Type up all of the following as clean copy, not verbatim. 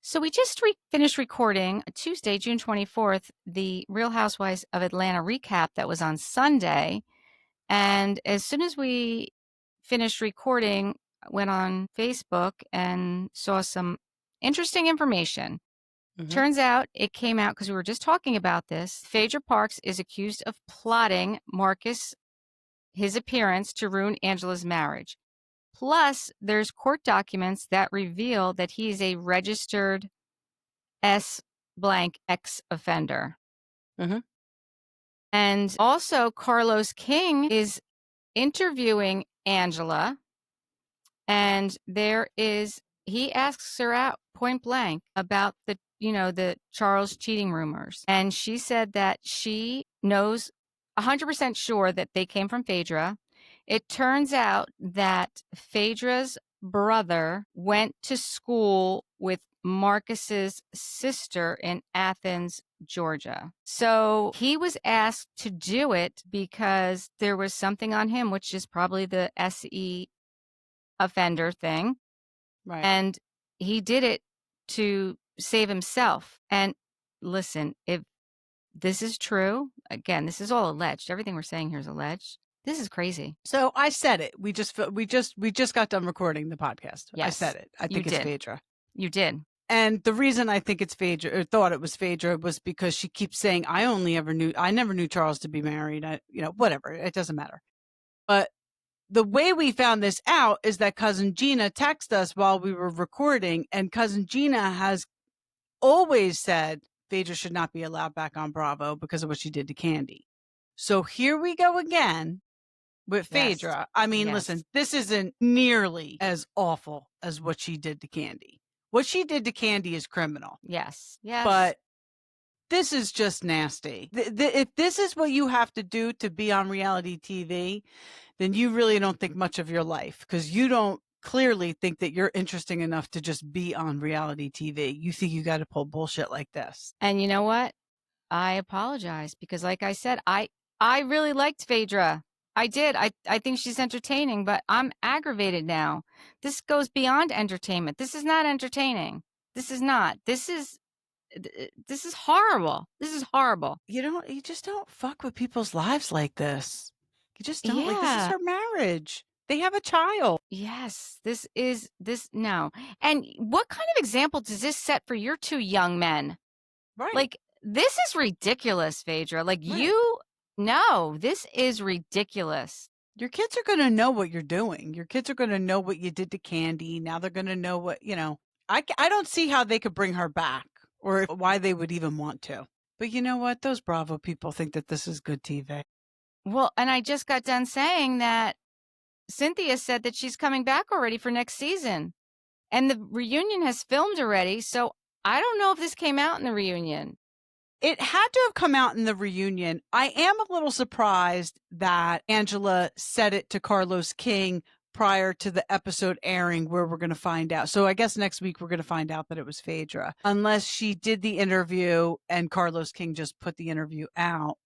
So we just finished recording Tuesday, June 24th, the Real Housewives of Atlanta recap that was on Sunday. And as soon as we finished recording, I went on Facebook and saw some interesting information. Mhm. Turns out it came out because we were just talking about this. Phaedra Parks is accused of plotting Marcus, his appearance, to ruin Angela's marriage. Plus, there's court documents that reveal that he is a registered S blank X offender. Mhm. And also, Carlos King is interviewing Angela, and he asks her out point blank about the Charles cheating rumors. And she said that she knows 100% sure that they came from Phaedra. It turns out that Phaedra's brother went to school with Marcus's sister in Athens, Georgia. So he was asked to do it because there was something on him, which is probably the SE offender thing. Right. And he did it to save himself. And listen, if this is true, again, this is all alleged. Everything we're saying here is alleged. This is crazy. So I said it. We just got done recording the podcast. I Yes, said it. I you think it's did. Phaedra. You did. And the reason I think it's Phaedra or thought it was Phaedra was because she keeps saying, I never knew Charles to be married. Whatever. It doesn't matter. But the way we found this out is that cousin Gina texted us while we were recording, and cousin Gina has always said Phaedra should not be allowed back on Bravo because of what she did to Candy. So here we go again with Yes. Phaedra. I mean, Yes. listen, this isn't nearly as awful as what she did to Candy. What she did to Candy is criminal. Yes. Yes. But this is just nasty. If this is what you have to do to be on reality TV, then you really don't think much of your life, because you don't clearly think that you're interesting enough to just be on reality TV. You think you got to pull bullshit like this. And you know what? I apologize because, like I said, I really liked Phaedra. I did. I think she's entertaining, but I'm aggravated now. This goes beyond entertainment. This is not entertaining. This is not. This is horrible. This is horrible. You just don't fuck with people's lives like this. You just don't. Like, this is Yeah. her marriage. They have a child. Yes. No. And what kind of example does this set for your two young men? Right. Like, this is ridiculous, Phaedra. Like, Right. no, this is ridiculous. Your kids are going to know what you're doing. Your kids are going to know what you did to Candy. Now they're going to know what, I don't see how they could bring her back or why they would even want to. But you know what? Those Bravo people think that this is good TV. Well, and I just got done saying that Cynthia said that she's coming back already for next season. And the reunion has filmed already. So I don't know if this came out in the reunion. It had to have come out in the reunion. I am a little surprised that Angela said it to Carlos King prior to the episode airing, where we're going to find out. So I guess next week we're going to find out that it was Phaedra, unless she did the interview and Carlos King just put the interview out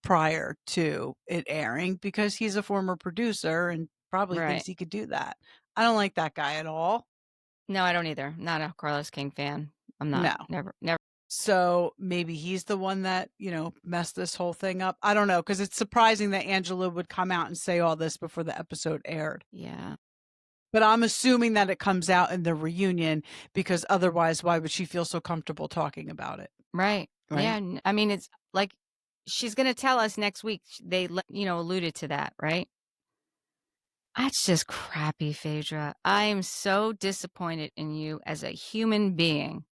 prior to it airing, because he's a former producer and probably thinks he could do that. I don't like that guy at all. No, I don't either. Not a Carlos King fan. I'm not. No. Never. So maybe he's the one that, messed this whole thing up. I don't know, because it's surprising that Angela would come out and say all this before the episode aired. Yeah. But I'm assuming that it comes out in the reunion, because otherwise, why would she feel so comfortable talking about it? Right. Yeah. I mean, it's like she's going to tell us next week. They, alluded to that, right? That's just crappy, Phaedra. I am so disappointed in you as a human being.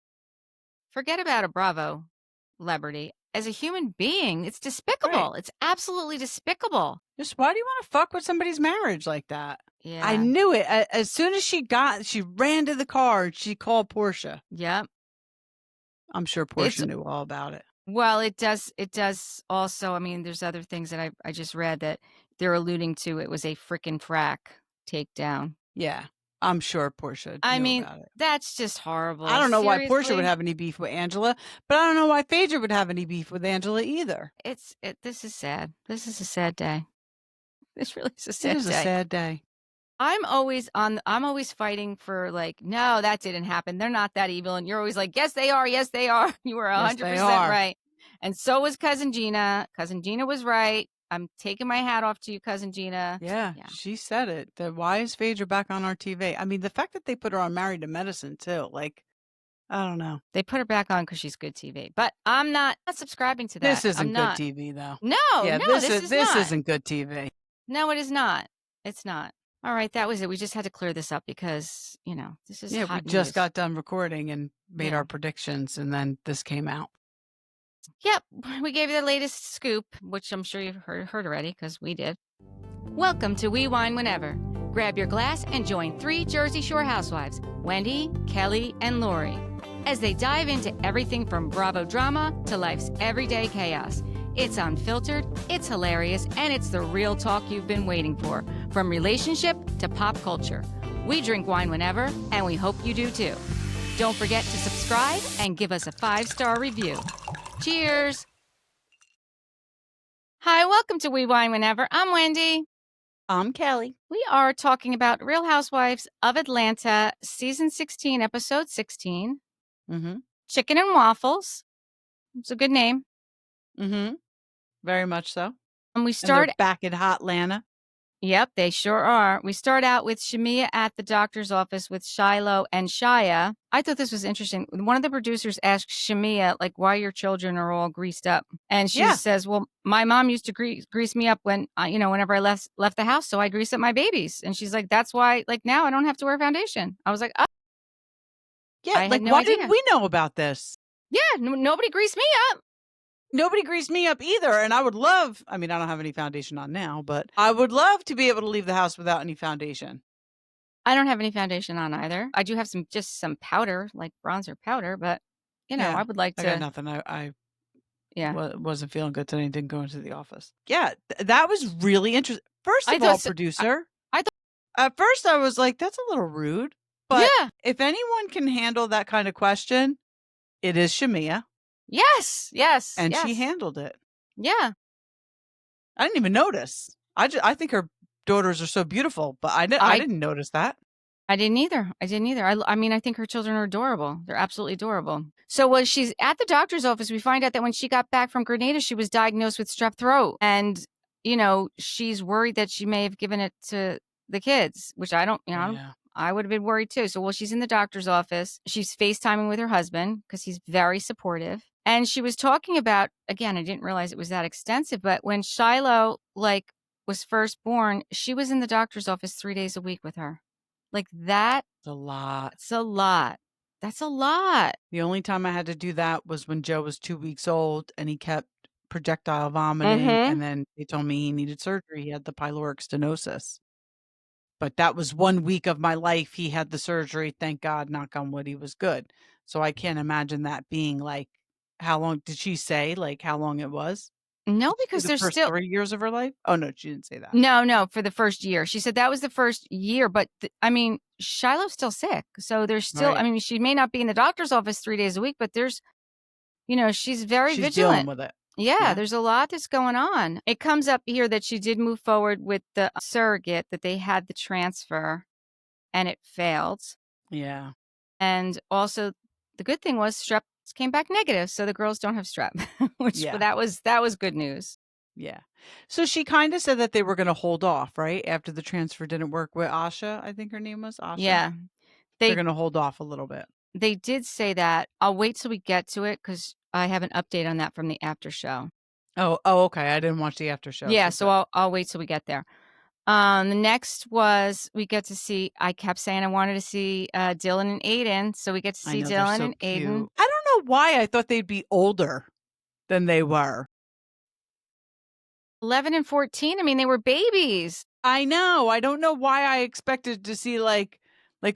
Forget about a Bravo celebrity. As a human being, it's despicable. Right. It's absolutely despicable. Just why do you want to fuck with somebody's marriage like that? Yeah. I knew it. As soon as she ran to the car and she called Portia. Yep. I'm sure Portia knew all about it. Well, it does also, I mean, there's other things that I just read that they're alluding to. It was a frickin' frack takedown. Yeah. I'm sure Portia knew about it. That's just horrible. I don't know why Portia would have any beef with Angela, but I don't know why Phaedra would have any beef with Angela either. This is sad. This is a sad day. This really is a sad day. It is a sad day. I'm always fighting for like, no, that didn't happen. They're not that evil. And you're always like, yes, they are. Yes, they are. You were Yes, they 100% are. right. And so was Cousin Gina. Cousin Gina was right. I'm taking my hat off to you, Cousin Gina. Yeah, she said it. Why is Phaedra back on our TV? I mean, the fact that they put her on Married to Medicine too, like, I don't know. They put her back on because she's good TV. But I'm not subscribing to that. This isn't I'm good not. TV though. No, Yeah, no, this is not. isn't good TV. No, it is not. It's not. All right, that was it. We just had to clear this up because, this is hot we just news. got done recording and made Yeah. our predictions, and then this came out. Yep, we gave you the latest scoop, which I'm sure you've heard already because we did. Welcome to We Wine Whenever. Grab your glass and join 3 Jersey Shore housewives, Wendy, Kelli, and Lori, as they dive into everything from Bravo drama to life's everyday chaos. It's unfiltered, it's hilarious, and it's the real talk you've been waiting for, from relationship to pop culture. We drink wine whenever, and we hope you do too. Don't forget to subscribe and give us a 5-star review. Cheers! Hi, welcome to We Wine Whenever. I'm Wendy. I'm Kelli. We are talking about Real Housewives of Atlanta, Season 16, Episode 16. Mm-hmm. Chicken and Waffles. It's a good name. Mm-hmm. Very much so. And we And start... they're back in Hotlanta. Yep, they sure are. We start out with Shamea at the doctor's office with Shiloh and Shia. I thought this was interesting. One of the producers asked Shamea, like, why your children are all greased up. And she says, well, my mom used to grease me up when, whenever I left the house. So I grease up my babies. And she's like, that's why, like, now I don't have to wear foundation. I was like, oh. Yeah, I had no why idea. didn't we know about this? Yeah, nobody greased me up. Nobody greased me up either. And I would love, I mean, I don't have any foundation on now, but I would love to be able to leave the house without any foundation. I don't have any foundation on either. I do have just some powder, like bronzer powder, but, I would like to. I got nothing. I wasn't feeling good today and didn't go into the office. Yeah, that was really interesting. First of all, producer, I thought at first I was like, that's a little rude. But if anyone can handle that kind of question, it is Shamea. Yes. And she handled it. Yeah. I didn't even notice. I think her daughters are so beautiful, but I didn't notice that. I didn't either. I mean, I think her children are adorable. They're absolutely adorable. So when she's at the doctor's office, we find out that when she got back from Grenada, she was diagnosed with strep throat. And, she's worried that she may have given it to the kids, which I don't, I would have been worried too. So while she's in the doctor's office, she's FaceTiming with her husband because he's very supportive. And she was talking about, again, I didn't realize it was that extensive, but when Shiloh, was first born, she was in the doctor's office 3 days a week with her. Like that. It's a lot. That's a lot. That's a lot. The only time I had to do that was when Joe was 2 weeks old and he kept projectile vomiting. And then they told me he needed surgery. He had the pyloric stenosis. But that was 1 week of my life. He had the surgery. Thank God, knock on wood, he was good. So I can't imagine that being like, how long did she say? Like how long it was? No, because there's first still 3 years of her life. Oh no, she didn't say that. No, for the first year. She said that was the first year, but I mean, Shiloh's still sick. So there's still, I mean, she may not be in the doctor's office 3 days a week, but there's, she's very vigilant. Dealing with it. Yeah, there's a lot that's going on. It comes up here that she did move forward with the surrogate, that they had the transfer and it failed. Yeah. And also the good thing was strep came back negative, so the girls don't have strep, which that was good news. Yeah. So she kind of said that they were going to hold off, right? After the transfer didn't work with Asha, I think her name was Asha. Yeah. They're going to hold off a little bit. They did say that. I'll wait till we get to it because I have an update on that from the after show. Oh, okay. I didn't watch the after show. Yeah, so I'll wait till we get there. The next was we get to see, I kept saying I wanted to see Dylan and Aiden. So we get to see Dylan and Aiden. I don't know why I thought they'd be older than they were. 11 and 14. I mean, they were babies. I know. I don't know why I expected to see like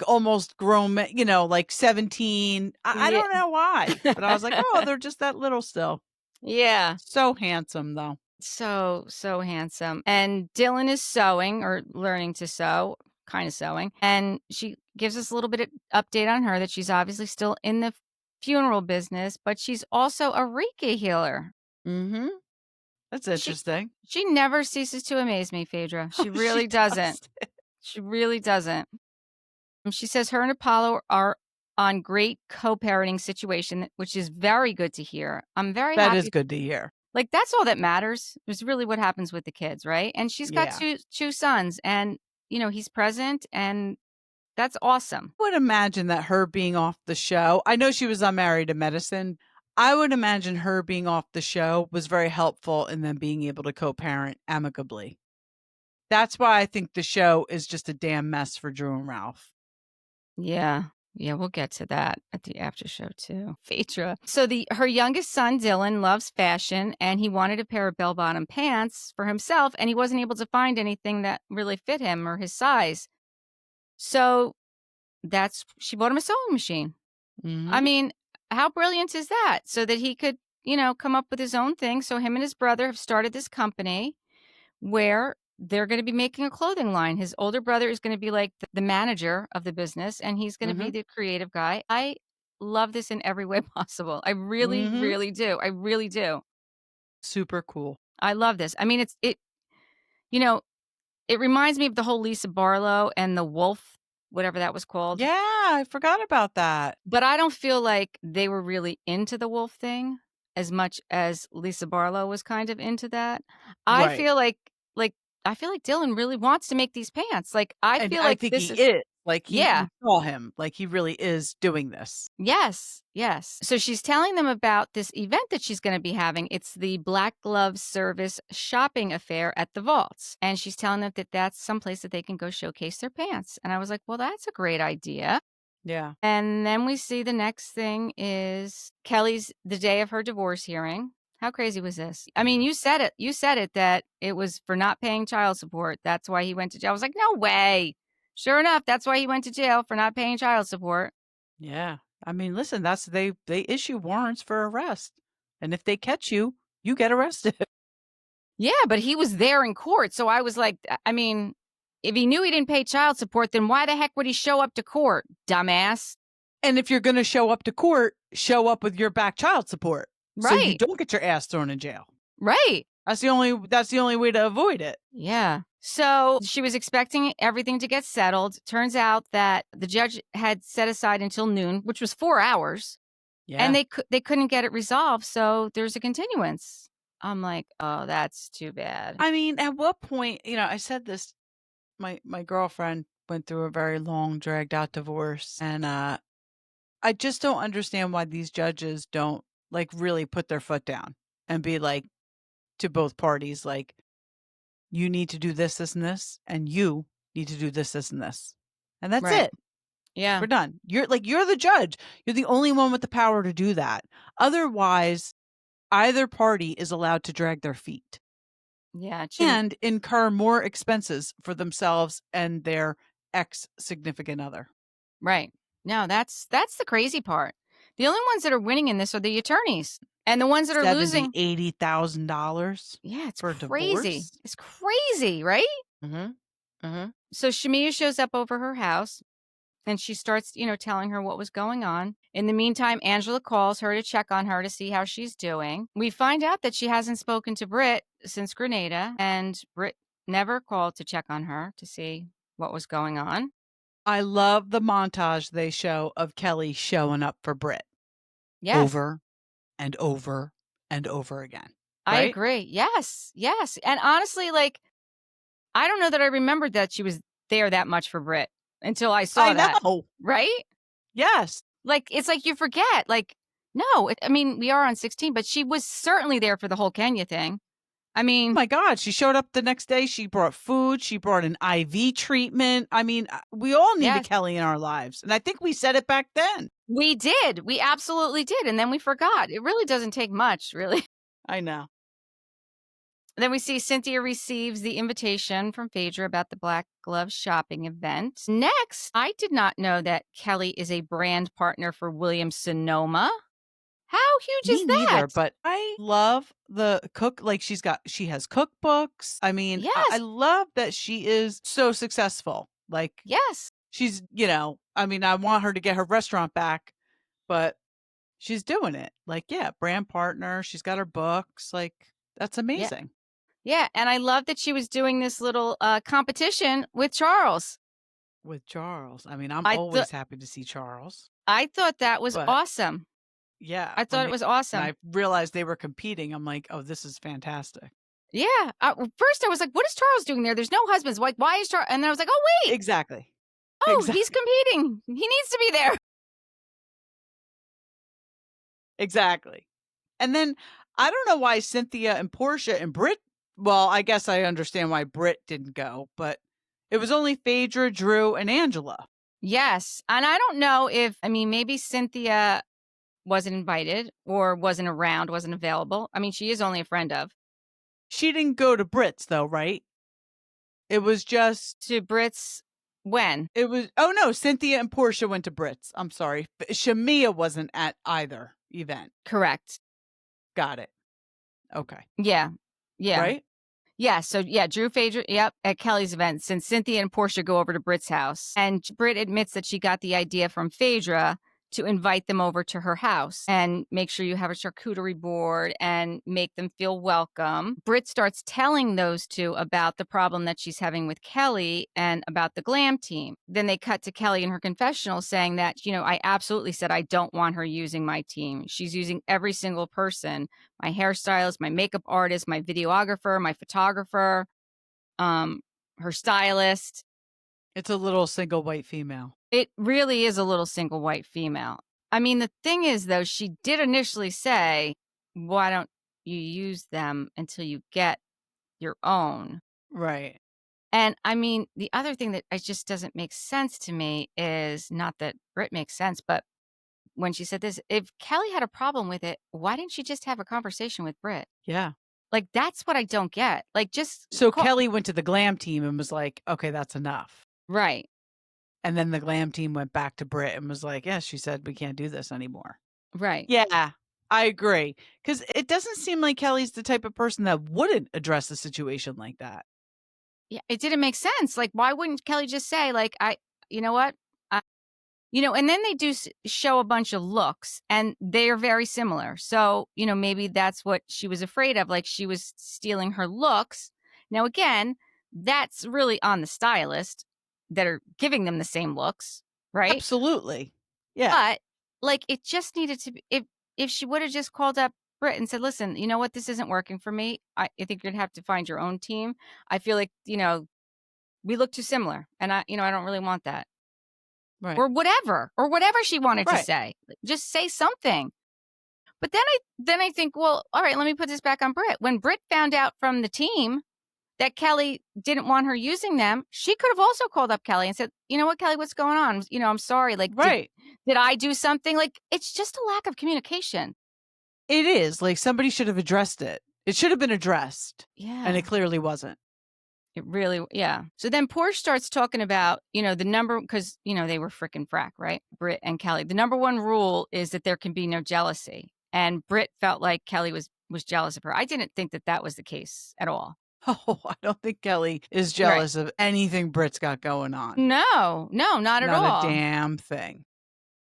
almost grown men, like 17. I don't know why, but I was like, oh, they're just that little still. Yeah. So handsome though. So handsome. And Dylan is sewing or learning to sew, kind of sewing. And she gives us a little bit of update on her that she's obviously still in the funeral business, but she's also a Reiki healer. Mm-hmm. That's interesting. She never ceases to amaze me, Phaedra. She really doesn't. She really doesn't. She says her and Apollo are on great co-parenting situation, which is very good to hear. I'm very That is happy. good to hear. Like, that's all that matters is really what happens with the kids, right? And she's got Yeah. two sons, and, he's present, and that's awesome. I would imagine that her being off the show, I know she was on Married to Medicine. I would imagine her being off the show was very helpful in them being able to co-parent amicably. That's why I think the show is just a damn mess for Drew and Ralph. Yeah. Yeah, we'll get to that at the after show too. Phaedra. So her youngest son, Dylan, loves fashion, and he wanted a pair of bell-bottom pants for himself, and he wasn't able to find anything that really fit him or his size. So she bought him a sewing machine. I Mhm. mean, how brilliant is that? So that he could, come up with his own thing. So him and his brother have started this company where they're going to be making a clothing line. His older brother is going to be like the manager of the business, and he's going to be Mhm. the creative guy. I love this in every way possible. I really, Mhm. really do. I really do. Super cool. I love this. I mean, you know, it reminds me of the whole Lisa Barlow and the Wolf, whatever that was called. Yeah, I forgot about that. But I don't feel like they were really into the wolf thing as much as Lisa Barlow was kind of into that. I Right. feel like I feel like Dylan really wants to make these pants. Like, I And feel I like think this he is is. Like, yeah. you saw him. Like, he really is doing this. Yes, yes. So she's telling them about this event that she's gonna be having. It's the Black Glove Service shopping affair at the Vaults, and she's telling them that that's someplace that they can go showcase their pants, and I was like, "Well, that's a great idea." Yeah. And then we see the next thing is Kelli's the day of her divorce hearing. How crazy was this? I mean, you said it. You said it that it was for not paying child support. That's why he went to jail. I was like, no way. Sure enough, that's why he went to jail for not paying child support. Yeah. I mean, listen, they issue warrants for arrest. And if they catch you, you get arrested. Yeah, but he was there in court. So I was like, I mean, if he knew he didn't pay child support, then why the heck would he show up to court, dumbass? And if you're going to show up to court, show up with your back child support so you Right. don't get your ass thrown in jail. Right. That's the only way to avoid it. Yeah. So she was expecting everything to get settled. Turns out that the judge had set aside until noon, which was 4 hours, and Yeah. they couldn't get it resolved. So there's a continuance. I'm like, oh, that's too bad. I mean, at what point, I said this, my girlfriend went through a very long, dragged out divorce. And I just don't understand why these judges don't like really put their foot down and be like to both parties, like, you need to do this, this, and this, and you need to do this, this, and this. And that's Right. it. Yeah. We're done. You're the judge. You're the only one with the power to do that. Otherwise, either party is allowed to drag their feet Yeah. It shouldn't. and incur more expenses for themselves and their ex significant other. Right. No, that's the crazy part. The only ones that are winning in this are the attorneys, and the ones that are $70,000, losing. $80,000 Yeah, it's for crazy. divorce. It's crazy, right? Mm-hmm. Mm-hmm. So Shamea shows up over her house. And she starts, telling her what was going on. In the meantime, Angela calls her to check on her to see how she's doing. We find out that she hasn't spoken to Britt since Grenada, and Britt never called to check on her to see what was going on. I love the montage they show of Kelli showing up for Britt Yes, over and over and over again. I Right? agree. Yes, yes. And honestly, like, I don't know that I remembered that she was there that much for Britt until I saw I that. know. Right? Yes. Like, it's like you forget. Like, no, I mean, we are on 16, but she was certainly there for the whole Kenya thing. I Oh mean, my God. She showed up the next day. She brought food. She brought an IV treatment. I mean, we all need a yes, Kelli in our lives. And I think we said it back then. we did. We absolutely did. And then we forgot. It really doesn't take much, really. I know. Then we see Cynthia receives the invitation from Phaedra about the Black Glove shopping event. Next, I did not know that Kelli is a brand partner for Williams Sonoma. How huge Me is neither, that? but I love the cook. Like she has cookbooks. I mean, I Yes, love that she is so successful. Like yes. she's, I mean, I want her to get her restaurant back, but she's doing it. Like, yeah, brand partner. She's got her books. Like, that's Yeah. amazing. Yeah, and I love that she was doing this little competition with Charles. With Charles. I mean, I'm I thought always happy to see Charles, I thought that was but awesome. yeah, I thought it was when awesome. I realized they were competing, I'm like, "Oh, this is fantastic." Yeah. First, I was like, "What is Charles doing there? There's no husbands. Like, why is Charles?" And then I was like, "Oh wait, Exactly. oh, he's Exactly. competing. He needs to be there." Exactly. And then I don't know why Cynthia and Portia and Britt, well, I guess I understand why Britt didn't go, but it was only Phaedra, Drew, and Angela. Yes, and I don't know if maybe Cynthia wasn't invited or wasn't around, wasn't available. I mean, she is only a friend of. She didn't go to Britt's though, right? It was just To Britt's when? it was oh no, Cynthia and Portia went to Britt's. I'm sorry. Shamea wasn't at either event. Correct. Got it. Okay. Yeah. Yeah. Right? Yeah, so yeah, Drew Phaedra, yep, at Kelly's event, since Cynthia and Portia go over to Britt's house. And Britt admits that she got the idea from Phaedra to invite them over to her house and make sure you have a charcuterie board and make them feel welcome. Britt starts telling those two about the problem that she's having with Kelly and about the glam team. Then they cut to Kelly in her confessional saying that, I absolutely said I don't want her using my team. She's using every single person, my hairstylist, my makeup artist, my videographer, my photographer, her stylist. It's a little single white female. It really is a little single white female. I mean, the thing is, though, she did initially say, why don't you use them until you get your own? Right. And I mean, the other thing that it just doesn't make sense to me is not that Britt makes sense, but when she said this, if Kelly had a problem with it, why didn't she just have a conversation with Britt? Yeah. Like, that's what I don't get. Like, just So call. Kelly went to the glam team and was like, okay, that's enough. Right. And then the glam team went back to Britt and was like, yeah, she said we can't do this anymore. Right. Yeah, I agree. Because it doesn't seem like Kelly's the type of person that wouldn't address a situation like that. Yeah, it didn't make sense. Like, why wouldn't Kelly just say, like, you know what? And then they do show a bunch of looks and they are very similar. So, maybe that's what she was afraid of. Like, she was stealing her looks. Now, again, that's really on the stylist that are giving them the same looks, right? Absolutely. Yeah. But, like, it just needed to be, if she would have just called up Britt and said, listen, you know what? This isn't working for me. I think you're going to have to find your own team. I feel like, we look too similar and I don't really want that. Right. Or whatever she wanted to Right. say. Just say something. But then I think, well, all right, let me put this back on Britt. When Britt found out from the team that Kelly didn't want her using them, she could have also called up Kelly and said, you know what, Kelly, what's going on? I'm sorry. Like, Right. did I do something? Like, it's just a lack of communication. It is. Like somebody should have addressed it. It should have been addressed. Yeah. And it clearly wasn't. It really, yeah. So then Porsche starts talking about, the number, because, they were frickin' frack, right? Britt and Kelly. The number one rule is that there can be no jealousy. And Britt felt like Kelly was jealous of her. I didn't think that was the case at all. Oh, I don't think Kelly is jealous of anything Britt's got going on. No, not at all. Not a damn thing.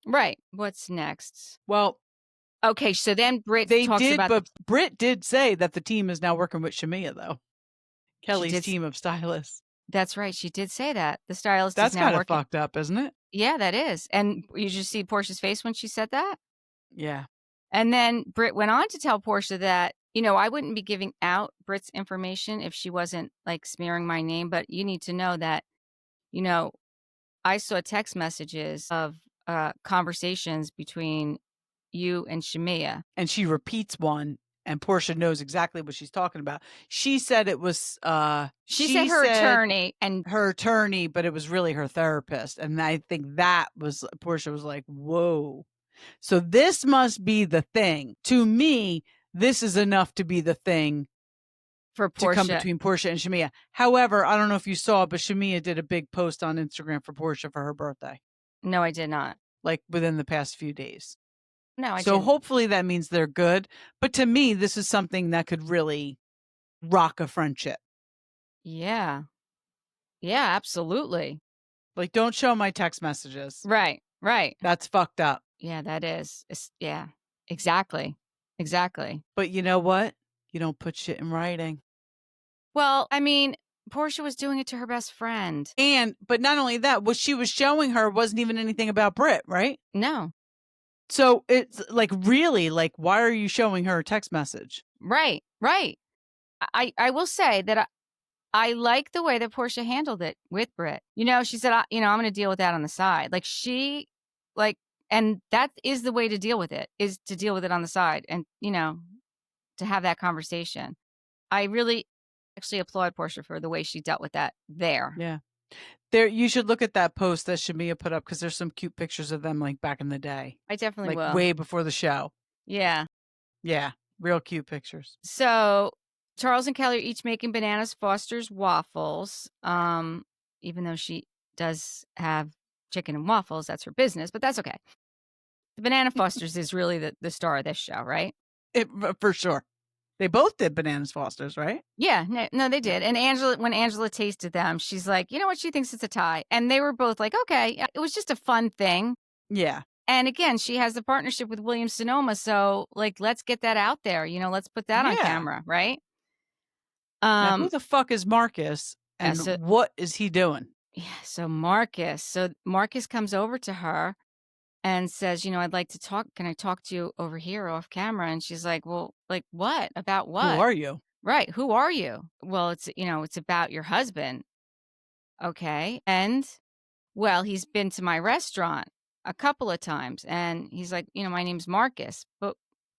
Right. What's next? Well, okay, so then Britt talks about but Britt did say that the team is now working with Shamea, though. Kelly's team of stylists. That's right. She did say that. The stylist That's is now kind of working. fucked up, isn't it? Yeah, that is. And you just see Portia's face when she said that? Yeah. And then Britt went on to tell Portia that, I wouldn't be giving out Britt's information if she wasn't like smearing my name, but you need to know that, I saw text messages of conversations between you and Shamea. And she repeats one, and Portia knows exactly what she's talking about. She said it was she said her attorney and her attorney, but it was really her therapist. And I think that was Portia was like, whoa. So this must be the thing. To me, this is enough to be the thing for Portia. To come between Portia and Shamea. However, I don't know if you saw, but Shamea did a big post on Instagram for Portia for her birthday. No, I did not. Like within the past few days. No, I So didn't. hopefully that means they're good. But to me, this is something that could really rock a friendship. Yeah. Yeah, absolutely. Like, don't show my text messages. Right. That's fucked up. Yeah, that is. Yeah, exactly. But you know what? You don't put shit in writing. Well, I mean, Portia was doing it to her best friend. But not only that, what she was showing her wasn't even anything about Britt, right? No. So it's like, really, like, why are you showing her a text message? Right. I will say that I like the way that Portia handled it with Britt. She said, I'm going to deal with that on the side. Like, and that is the way to deal with it, is to deal with it on the side and, to have that conversation. I really actually applaud Portia for the way she dealt with that there. Yeah. You should look at that post that Shamea put up, because there's some cute pictures of them, like, back in the day. I definitely Like, will. way before the show. Yeah. Yeah. Real cute pictures. So Charles and Kelli are each making Bananas Foster's waffles. Even though she does have chicken and waffles, that's her business, but that's okay. The Banana Fosters is really the star of this show, right? For sure. They both did Bananas Fosters, right? Yeah, no, they did. And when Angela tasted them, she's like, you know what? She thinks it's a tie. And they were both like, okay, it was just a fun thing. Yeah. And again, she has the partnership with William Sonoma. So, like, let's get that out there. Let's put that on camera, right? Now, who the fuck is Marcus, and what is he doing? Yeah, so Marcus comes over to her and says, I'd like to talk. Can I talk to you over here off camera? And she's like, well, like what? About what? Who are you? Right. Who are you? Well, it's about your husband. Okay. And well, he's been to my restaurant a couple of times and he's like, my name's Marcus, but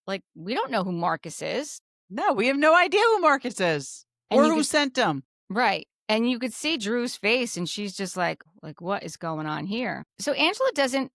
like, we don't know who Marcus is. No, we have no idea who Marcus is or who sent him. Right. And you could see Drew's face and she's just like, what is going on here? So Angela doesn't,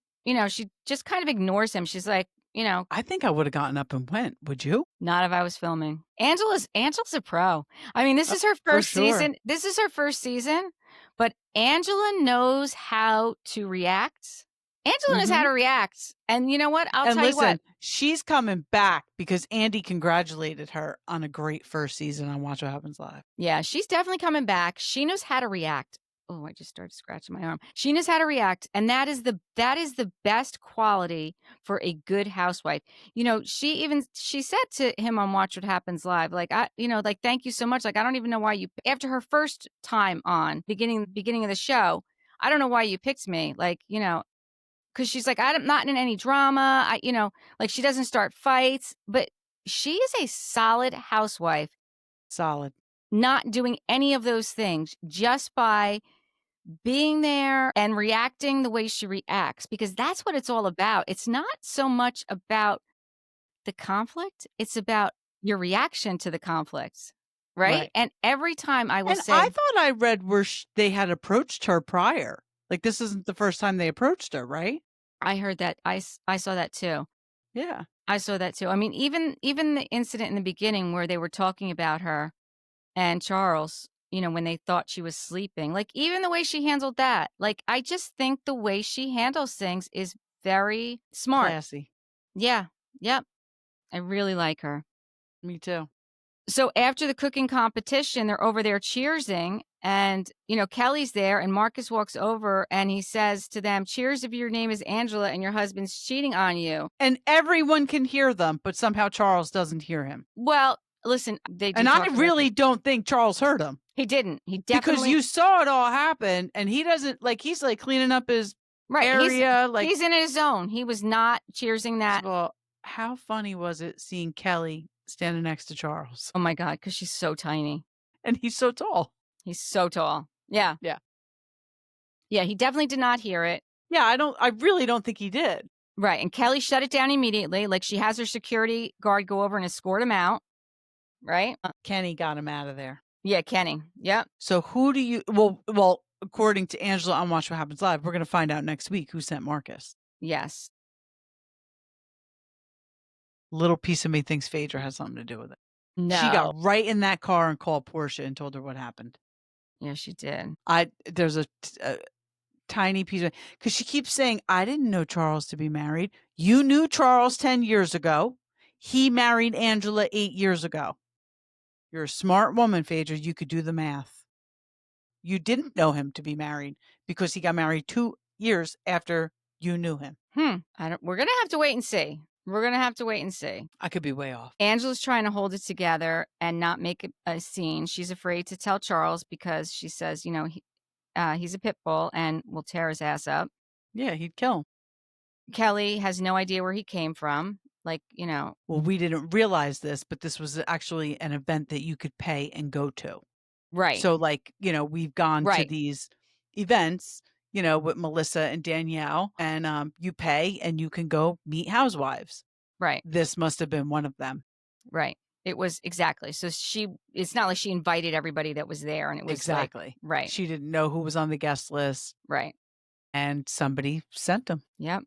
she just kind of ignores him. She's like, I think I would have gotten up and went. Would you? Not if I was filming. Angela's a pro. I mean, this is her first season. This is her first season, but Angela knows how to react. Angela knows how to react. And you know what? I'll tell you what. She's coming back because Andy congratulated her on a great first season on Watch What Happens Live. Yeah, she's definitely coming back. She knows how to react. Oh, I just started scratching my arm. She knows how to react, and that is the best quality for a good housewife. She said to him on Watch What Happens Live, like, thank you so much. Like, I don't even know why you, after her first time on beginning of the show, I don't know why you picked me. Like, because she's like, I'm not in any drama. Like she doesn't start fights, but she is a solid housewife. Solid. Not doing any of those things, just by being there and reacting the way she reacts, because that's what it's all about. It's not so much about the conflict. It's about your reaction to the conflict. Right. And every time I say, I thought I read where they had approached her prior. Like, this isn't the first time they approached her, right? I heard that. I saw that too. Yeah. I saw that too. I mean, even the incident in the beginning where they were talking about her and Charles, when they thought she was sleeping, like even the way she handled that, like, I just think the way she handles things is very smart. Classy. Yeah. Yep. I really like her. Me too. So after the cooking competition, they're over there cheersing, and, Kelly's there, and Marcus walks over and he says to them, cheers if your name is Angela and your husband's cheating on you. And everyone can hear them, but somehow Charles doesn't hear him. Well, listen, I really don't think Charles heard him. He didn't. He definitely, because you saw it all happen, and he doesn't, like, he's like cleaning up his area. He's in his zone. He was not cheersing that. Well, how funny was it seeing Kelli standing next to Charles? Oh my God, because she's so tiny. And he's so tall. He's so tall. Yeah. Yeah. Yeah, he definitely did not hear it. Yeah, I really don't think he did. Right. And Kelli shut it down immediately. Like, she has her security guard go over and escort him out. Right. Kenny got him out of there. Yeah, Kenny. Yep. So who do you, well, according to Angela on Watch What Happens Live, we're going to find out next week who sent Marcus. Yes. Little piece of me thinks Phaedra has something to do with it. No. She got right in that car and called Portia and told her what happened. Yeah, she did. There's a tiny piece of, because she keeps saying, I didn't know Charles to be married. You knew Charles 10 years ago. He married Angela 8 years ago. You're a smart woman, Phaedra. You could do the math. You didn't know him to be married because he got married 2 years after you knew him. We're going to have to wait and see. We're going to have to wait and see. I could be way off. Angela's trying to hold it together and not make a scene. She's afraid to tell Charles because she says, he's a pit bull and will tear his ass up. Yeah, he'd kill him. Kelli has no idea where he came from. Well, we didn't realize this, but this was actually an event that you could pay and go to. Right. So we've gone to these events, with Melissa and Danielle, and you pay and you can go meet housewives. Right. This must have been one of them. Right. It was exactly. So it's not like she invited everybody that was there, and it was exactly right. She didn't know who was on the guest list. Right. And somebody sent them. Yep.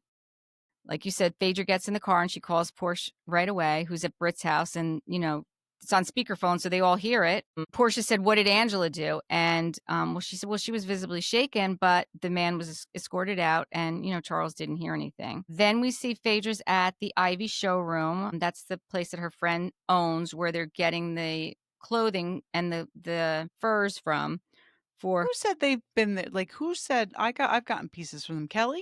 Like you said, Phaedra gets in the car and she calls Portia right away, who's at Britt's house, and it's on speakerphone, so they all hear it. Portia said, "What did Angela do?" And she said, "Well, she was visibly shaken, but the man was escorted out, and Charles didn't hear anything." Then we see Phaedra's at the Ivy showroom. That's the place that her friend owns, where they're getting the clothing and the furs from. Who said they've been there? Who said I've gotten pieces from them? Kelli?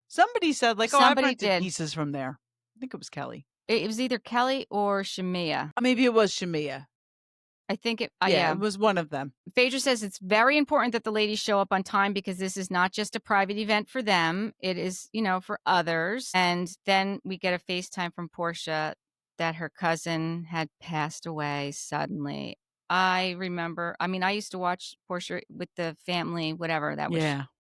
Somebody said I've rented pieces from there. I think it was Kelli. It was either Kelli or Shamea. Maybe it was Shamea. I think it. Yeah, it was one of them. Phaedra says it's very important that the ladies show up on time because this is not just a private event for them. It is, for others. And then we get a FaceTime from Portia that her cousin had passed away suddenly. I remember. I used to watch Portia with the family, whatever that was.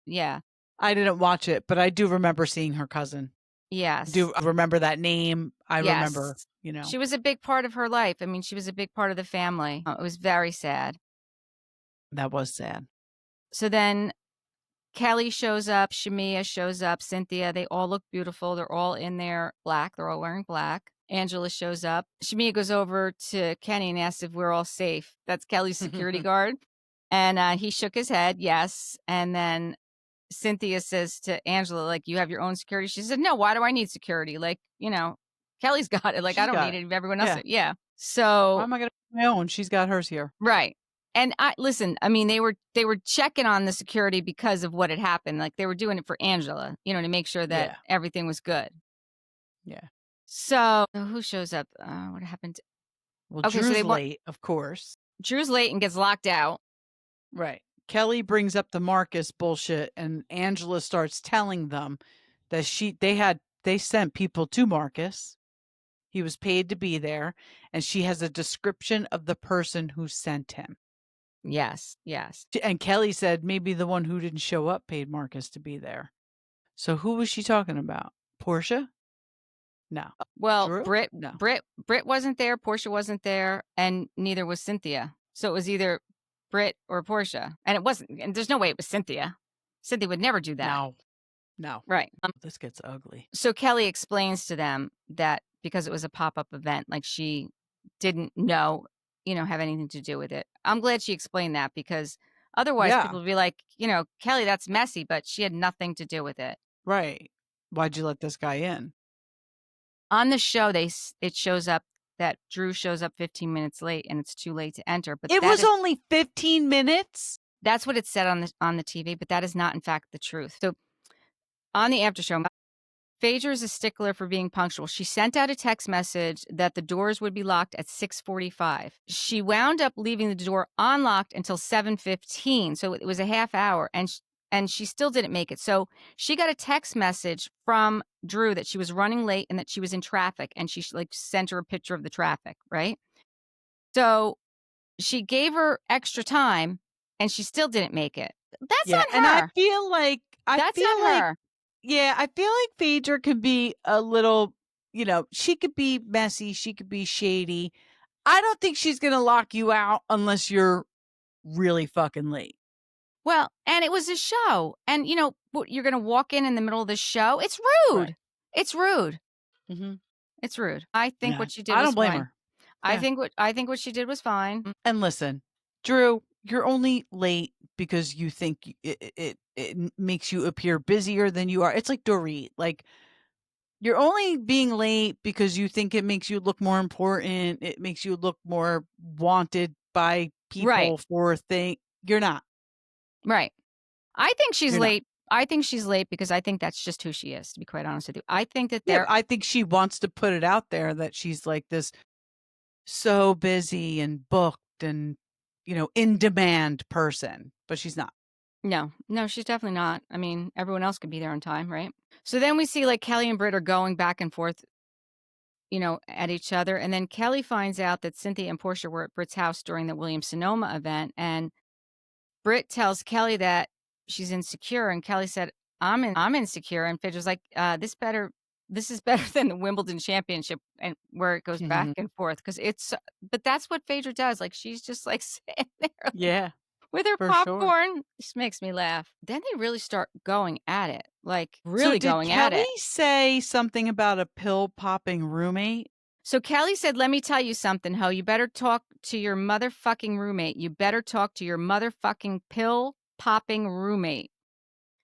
Yeah. I didn't watch it, but I do remember seeing her cousin. Yes. Do I remember that name? I remember, She was a big part of her life. She was a big part of the family. It was very sad. That was sad. So then Kelli shows up, Shamea shows up, Cynthia, they all look beautiful. They're all in their black. They're all wearing black. Angela shows up. Shamea goes over to Kenny and asks if we're all safe. That's Kelly's security guard. And he shook his head, yes. And then Cynthia says to Angela, you have your own security. She said, no, why do I need security? Kelli's got it. I don't need it if everyone else. Yeah. So why am I going to have my own? She's got hers here. Right. And they were checking on the security because of what had happened. They were doing it for Angela, to make sure that everything was good. Yeah. So who shows up? What happened? Well, Drew's late, of course. Drew's late and gets locked out. Right. Kelli brings up the Marcus bullshit, and Angela starts telling them that they sent people to Marcus. He was paid to be there, and she has a description of the person who sent him. Yes, yes. And Kelli said maybe the one who didn't show up paid Marcus to be there. So who was she talking about? Portia? No. Well, Drew? Britt, No. Britt wasn't there. Portia wasn't there, and neither was Cynthia. So it was either Britt or Portia, and it wasn't. And there's no way it was Cynthia. Cynthia would never do that. No. Right. This gets ugly. So Kelli explains to them that because it was a pop-up event, she didn't know, have anything to do with it. I'm glad she explained that because otherwise people would be like, Kelli, that's messy, but she had nothing to do with it. Right. Why'd you let this guy in? On the show, it shows up that Drew shows up 15 minutes late and it's too late to enter. But it was only 15 minutes? That's what it said on the TV, but that is not, in fact, the truth. So on the after show, Phaedra is a stickler for being punctual. She sent out a text message that the doors would be locked at 6:45. She wound up leaving the door unlocked until 7:15. So it was a half hour, and she still didn't make it. So she got a text message from Drew that she was running late and that she was in traffic, and she sent her a picture of the traffic, right? So she gave her extra time, and she still didn't make it. That's on her. And I feel like that's on her. Yeah, I feel like Phaedra could be a little, she could be messy. She could be shady. I don't think she's going to lock you out unless you're really fucking late. Well, and it was a show. And, you're going to walk in the middle of the show? It's rude. Right. It's rude. Mm-hmm. It's rude. I think what she did was fine. I don't blame her. I think what she did was fine. And listen, Drew, you're only late because you think it makes you appear busier than you are. It's like Dorit. You're only being late because you think it makes you look more important. It makes you look more wanted by people for a thing. You're not. Right. I think she's late I think she's late because I think that's just who she is, to be quite honest with you. I think that Yeah, they're I think she wants to put it out there that she's like this so busy and booked and, in demand person, but she's not. no, she's definitely not. I mean, everyone else could be there on time, right? So then we see like Kelli and Britt are going back and forth, at each other. And then Kelli finds out that Cynthia and Portia were at Britt's house during the Williams Sonoma event. And Britt tells Kelli that she's insecure. And Kelli said, I'm insecure. And Phaedra's like, this is better than the Wimbledon championship, and where it goes back and forth. But that's what Phaedra does. Like, she's just like sitting there Yeah, with her for sure. popcorn. This makes me laugh. Then they really start going at it, like So really did going at Kelli it. say something about a pill popping roommate? So Kelli said, let me tell you something, ho. You better talk to your motherfucking roommate. You better talk to your motherfucking pill popping roommate.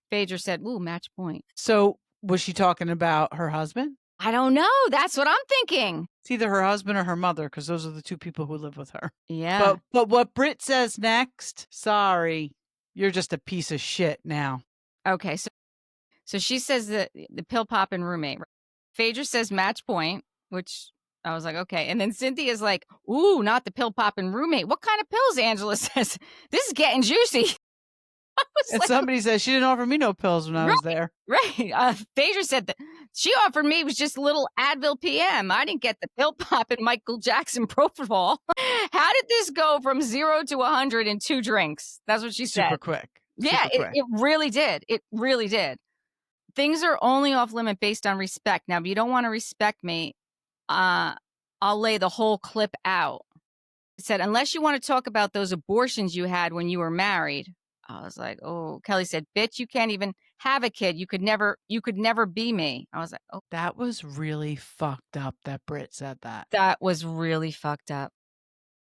Phaedra said, ooh, match point. So was she talking about her husband? I don't know. That's what I'm thinking. It's either her husband or her mother, because those are the two people who live with her. Yeah. But what Britt says next, sorry, you're just a piece of shit now. Okay. So she says that the pill popping roommate. Phaedra says match point, which I was like, okay. And then Cynthia's like, ooh, not the pill popping roommate. What kind of pills? Angela says, this is getting juicy. And like, somebody says she didn't offer me no pills when I was there. Right. Phaedra said that she offered me was just a little Advil PM. I didn't get the pill popping Michael Jackson propofol. How did this go from 0 to 100 in 2 drinks? That's what she said. Super quick. Yeah, Super quick. it really did. It really did. Things are only off limit based on respect. Now, if you don't want to respect me, I'll lay the whole clip out. It said, unless you want to talk about those abortions you had when you were married. I was like, oh, Kelli said, bitch, you can't even have a kid. You could never be me. I was like, oh. That was really fucked up that Britt said that. That was really fucked up.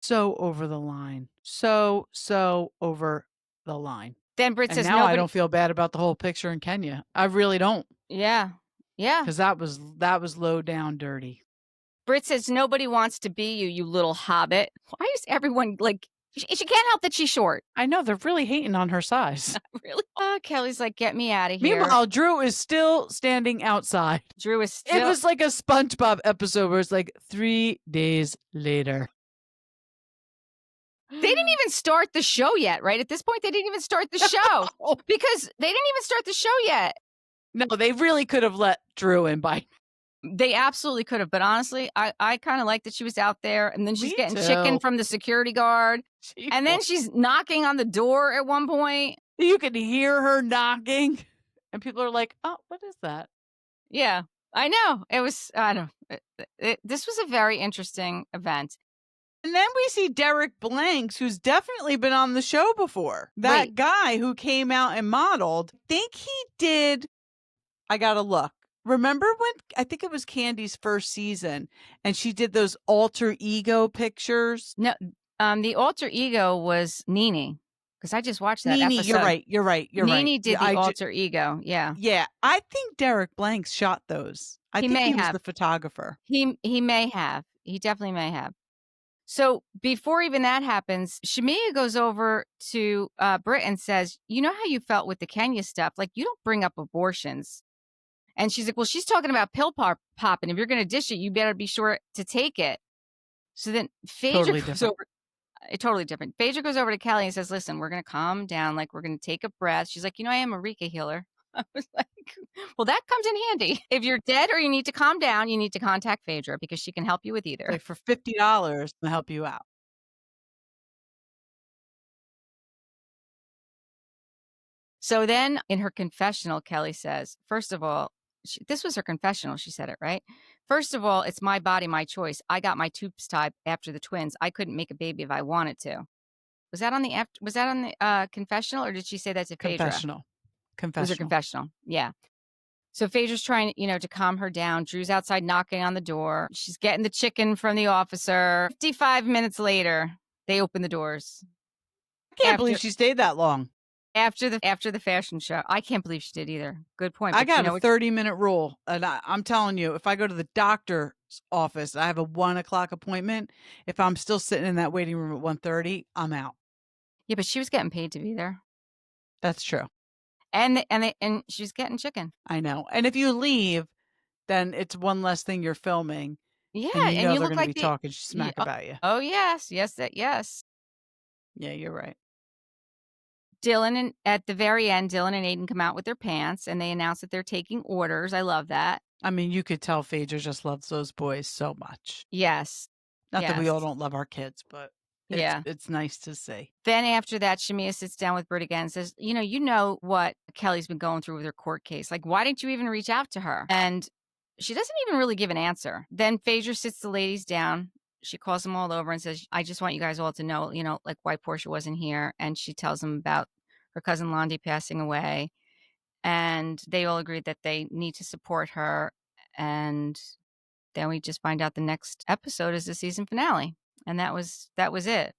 So over the line. So over the line. Then Britt And says, now I don't feel bad about the whole picture in Kenya. I really don't. Yeah. Yeah. Because that was low down dirty. Britt says, nobody wants to be you, you little hobbit. Why is everyone like, she can't help that she's short. I know, they're really hating on her size. Really? Kelli's like, get me out of here. Meanwhile, Drew is still standing outside. Drew is still. It was like a SpongeBob episode where it's like 3 days later. They didn't even start the show yet, right? At this point, they didn't even start the show because they didn't even start the show yet. No, they really could have let Drew in by. They absolutely could have. But honestly, I kind of like that she was out there. And then she's Me getting too. chicken from the security guard. And then she's knocking on the door at one point. You can hear her knocking. And people are like, oh, what is that? Yeah, I know. It was, I don't know. This was a very interesting event. And then we see Derek Blanks, who's definitely been on the show before. That guy who came out and modeled. I think he did. I got to look. Remember when, I think it was Candy's first season, and she did those alter ego pictures? No, the alter ego was Nene, because I just watched that Nene, episode. you're right. Nene did the alter ego, yeah. Yeah, I think Derek Blanks shot those. I think he was the photographer. He may have. He definitely may have. So before even that happens, Shamea goes over to Britt and says, you know how you felt with the Kenya stuff? Like, you don't bring up abortions. And she's like, well, she's talking about pill popping. If you're going to dish it, you better be sure to take it. So then Phaedra goes over. Totally different. Phaedra goes over to Kelli and says, listen, we're going to calm down. Like, we're going to take a breath. She's like, I am a Reiki healer. I was like, well, that comes in handy. If you're dead or you need to calm down, you need to contact Phaedra because she can help you with either. Like for $50 to help you out. So then in her confessional, Kelli says, first of all, this was her confessional. She said it, right? First of all, it's my body, my choice. I got my tubes tied after the twins. I couldn't make a baby if I wanted to. Was that on the confessional, or did she say that to Phaedra? Confessional. It was a confessional. Yeah. So Phaedra's trying, to calm her down. Drew's outside knocking on the door. She's getting the chicken from the officer. 55 minutes later, they open the doors. I can't believe she stayed that long. After the fashion show. I can't believe she did either. Good point. I got a 30-minute rule. And I'm telling you, if I go to the doctor's office, I have a 1 o'clock appointment. If I'm still sitting in that waiting room at 1:30, I'm out. Yeah, but she was getting paid to be there. That's true. And she's getting chicken. I know. And if you leave, then it's one less thing you're filming, Yeah, and you and know you they're look going to like be the talking smack about you. oh, yes. Yes. Yeah, you're right. Dylan and at the very end, Dylan and Aiden come out with their pants, and they announce that they're taking orders. I love that. I mean, you could tell Phaedra just loves those boys so much. Yes. Not that we all Yes. don't love our kids, but Yeah. it's nice to see. Then after that, Shamea sits down with Britt again and says, you know what Kelly's been going through with her court case. Like, why didn't you even reach out to her? And she doesn't even really give an answer. Then Phaedra sits the ladies down. She calls them all over and says, I just want you guys all to know, like why Portia wasn't here. And she tells them about her cousin Londi passing away. And they all agreed that they need to support her. And then we just find out the next episode is the season finale. And that was it.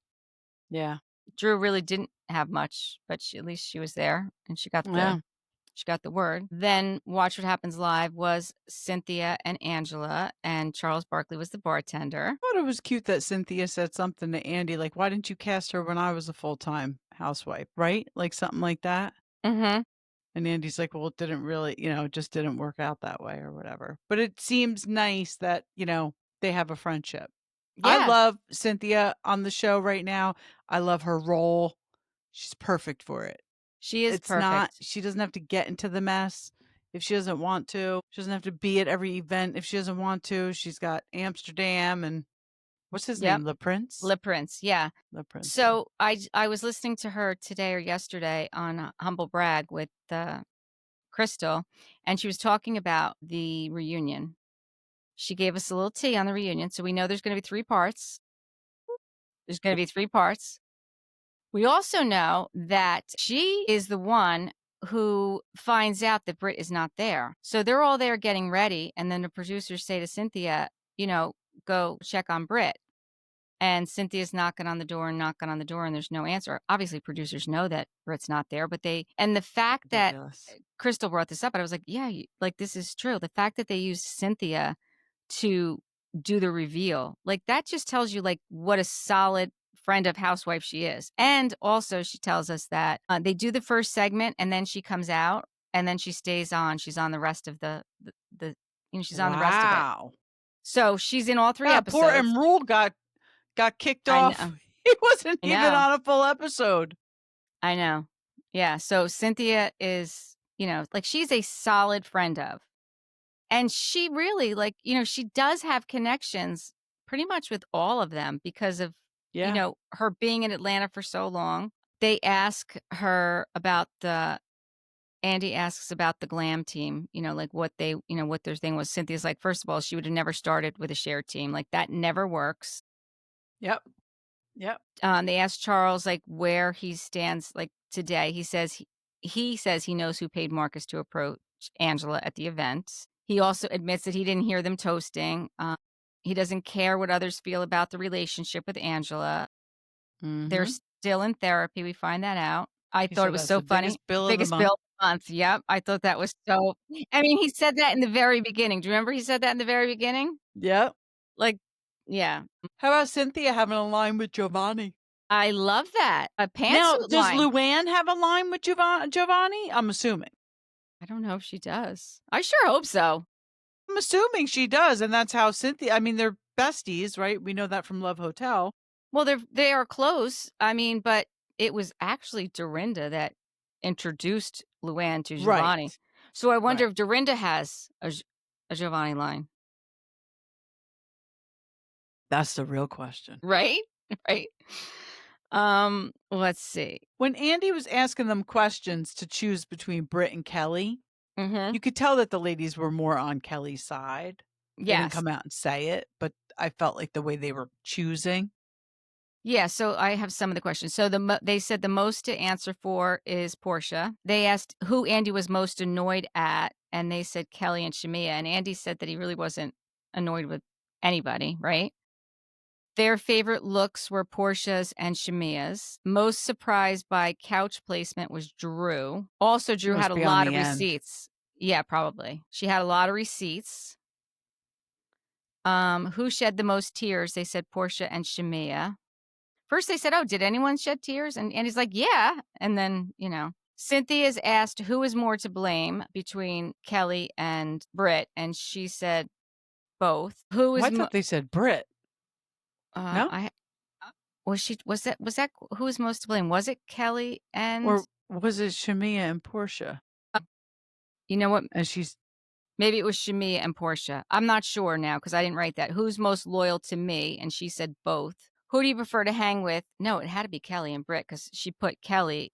Yeah. Drew really didn't have much, but at least she was there and she got the word. Then Watch What Happens Live was Cynthia and Angela, and Charles Barkley was the bartender. I thought it was cute that Cynthia said something to Andy, like, why didn't you cast her when I was a full-time housewife, right? Like something like that. Mm-hmm. And Andy's like, well, it didn't really, it just didn't work out that way or whatever. But it seems nice that, they have a friendship. I Yeah, love Cynthia on the show right now. I love her role. She's perfect for it. she is It's not, perfect. she doesn't have to get into the mess if she doesn't want to. She doesn't have to be at every event if she doesn't want to. She's got Amsterdam and what's his Yep. name? Le Prince? Le Prince, yeah. Le Prince. So I was listening to her today or yesterday on Humble Brag with Crystal, and she was talking about the reunion. She gave us a little tea on the reunion, so we know there's going to be 3 parts. There's going to be 3 parts. We also know that she is the one who finds out that Britt is not there. So they're all there getting ready, and then the producers say to Cynthia, go check on Britt. And Cynthia's knocking on the door, and there's no answer. Obviously, producers know that Britt's not there, but and the fact that Ridiculous. Crystal brought this up, and I was like, yeah, like this is true. The fact that they used Cynthia to do the reveal, like that just tells you like what a solid friend of housewife she is. And also she tells us that they do the first segment and then she comes out and then she stays on. She's on the rest of the she's on the rest of it. Wow. So she's in all 3 Yeah, episodes. poor Emrule got kicked I off. know. He wasn't I even know. on a full episode. I know. Yeah. So Cynthia is, like she's a solid friend of. And she really she does have connections pretty much with all of them because of, Yeah. her being in Atlanta for so long. They ask her about Andy asks about the glam team, like what what their thing was. Cynthia's like, first of all, she would have never started with a shared team. Like that never works. Yep. They asked Charles like where he stands like today. He says he knows who paid Marcus to approach Angela at the event. He also admits that he didn't hear them toasting. He doesn't care what others feel about the relationship with Angela. They're still in therapy. We find that out. I thought it was so funny. Biggest bill Biggest of the month. bill of the month. Yep. I thought that was so. I mean, he said that in the very beginning. Do you remember he said that in the very beginning? Yep. Like, yeah. How about Cynthia having a line with Giovanni? I love that. A pantsuit Now, does line. Luann have a line with Giovanni? I'm assuming. I don't know if she does. I sure hope so. I'm assuming she does, and that's how Cynthia. I mean, they're besties, right? We know that from Love Hotel. Well, they are close. I mean, but it was actually Dorinda that introduced Luann to Giovanni. Right. So I wonder if Dorinda has a Giovanni line. That's the real question. Right? Right. Let's see. When Andy was asking them questions to choose between Britt and Kelli, Mm-hmm. you could tell that the ladies were more on Kelly's side. They didn't Yes. come out and say it, but I felt like the way they were choosing. Yeah, so I have some of the questions. So they said the most to answer for is Portia. They asked who Andy was most annoyed at, and they said Kelli and Shamea. And Andy said that he really wasn't annoyed with anybody, right? Their favorite looks were Portia's and Shamea's. Most surprised by couch placement was Drew. Also, Drew had a lot of receipts. Yeah, probably. She had a lot of receipts. Who shed the most tears? They said Portia and Shamea. First they said, oh, did anyone shed tears? And Andy's like, yeah. And then, Cynthia's asked who is more to blame between Kelli and Britt, and she said both. Who Well, is I thought they said Britt. No? I was that who was most to blame? Was it Kelli and Or was it Shamea and Portia? you know what? And she's Maybe it was Shamea and Portia. I'm not sure now because I didn't write that. Who's most loyal to me? And she said both. Who do you prefer to hang with? No, it had to be Kelli and Britt because she put Kelli.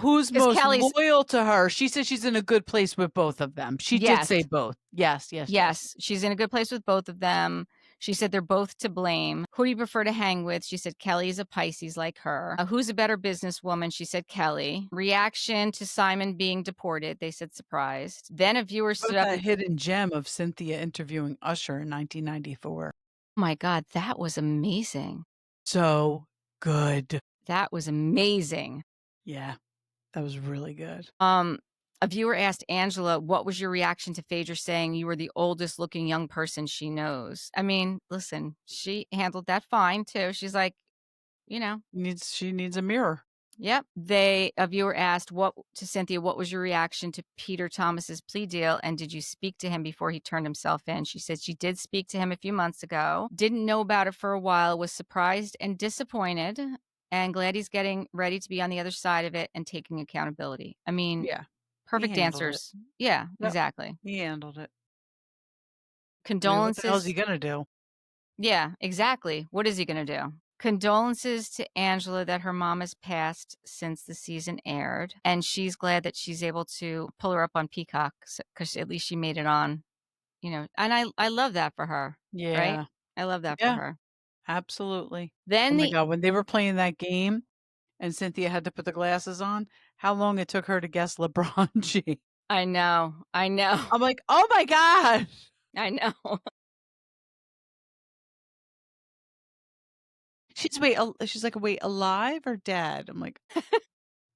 who's Because most Kelli's loyal to her. She said she's in a good place with both of them. She did yes, say both. Yes. yes, she's in a good place with both of them. She said they're both to blame. Who do you prefer to hang with? She said Kelli is a Pisces like her. Who's a better businesswoman? She said Kelli. Reaction to Simon being deported. They said surprised. Then a viewer What stood about up that and, hidden gem of Cynthia interviewing Usher in 1994? oh my God, that was amazing. So good. That was amazing. Yeah, that was really good. A viewer asked Angela, what was your reaction to Phaedra saying you were the oldest looking young person she knows? I mean, listen, she handled that fine too. She's like, you know, She needs a mirror. yep. A viewer asked what to Cynthia, what was your reaction to Peter Thomas's plea deal? And did you speak to him before he turned himself in? She said she did speak to him a few months ago, didn't know about it for a while, was surprised and disappointed, and glad he's getting ready to be on the other side of it and taking accountability. I mean, Yeah, he perfect handled it. answers. Yeah, Yep, exactly. he handled it. I mean, what the hell is he Condolences. gonna do? Yeah, exactly. What is he going to do? Condolences to Angela that her mom has passed since the season aired. And she's glad that she's able to pull her up on Peacock because at least she made it on, and I love that for her. Right. Yeah, I love that for yeah, her. absolutely. Oh Then my the, God, when they were playing that game and Cynthia had to put the glasses on, how long it took her to guess LeBron James. I know, I'm like, oh my God. I know. She's like, wait, alive or dead? I'm like,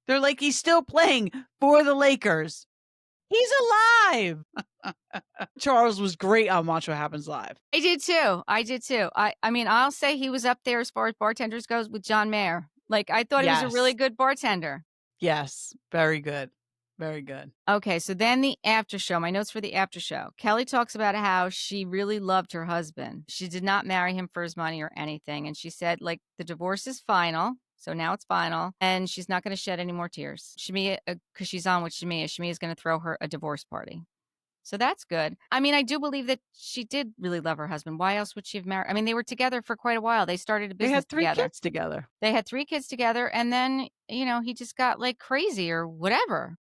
they're like, he's still playing for the Lakers. He's alive. Charles was great on Watch What Happens Live. I did too. I mean, I'll say he was up there as far as bartenders goes with John Mayer. Like, I thought he was a really Yes. good bartender. Yes. Very good. Very good. Okay, so then the after show, my notes for the after show. Kelli talks about how she really loved her husband. She did not marry him for his money or anything. And she said, like, the divorce is final. So now it's final. And she's not going to shed any more tears. Shamea, because she's on with Shamea, Shamea's going to throw her a divorce party. So that's good. I mean, I do believe that she did really love her husband. Why else would she have married? I mean, they were together for quite a while. They started a They business had 3 together. kids together. They had 3 kids together. And then, he just got like crazy or whatever.